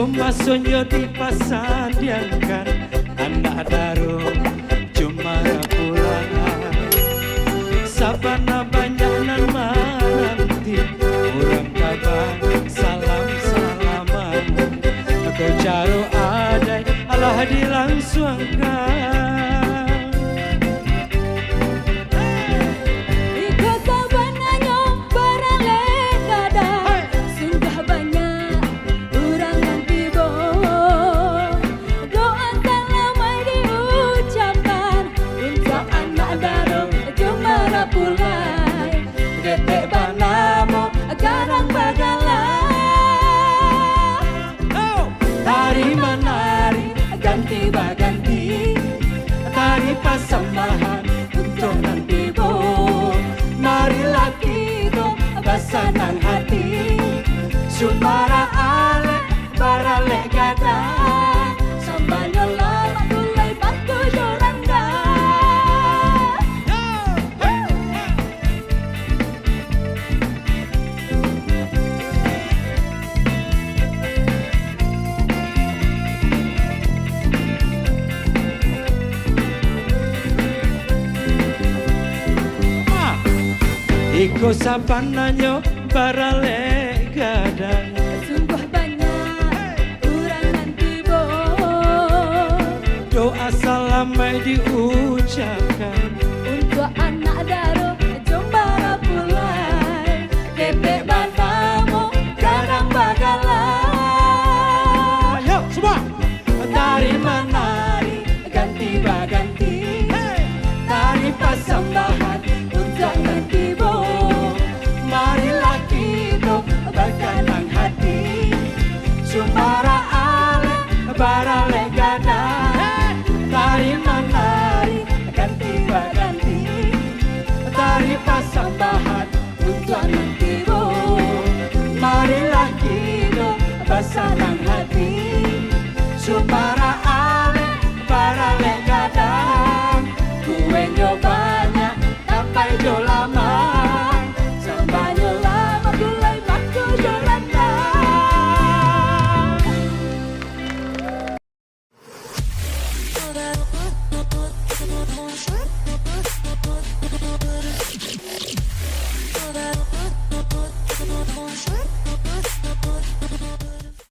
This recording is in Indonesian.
Masonyo di pasandiankan anak darung cuma pulang sabana banyak nan nanti orang kabar salam salaman kau caro adai alah dilangsungkan. Pasambahan untuk nanti bo, marilah kita basanan hati. Sumara ale, barale gada, sambanya lama mulai batu joranda. Iko sapananyo barale gadang sungguh banyak kurang nanti bo. Doa salamai diucapkan Untuk anak darah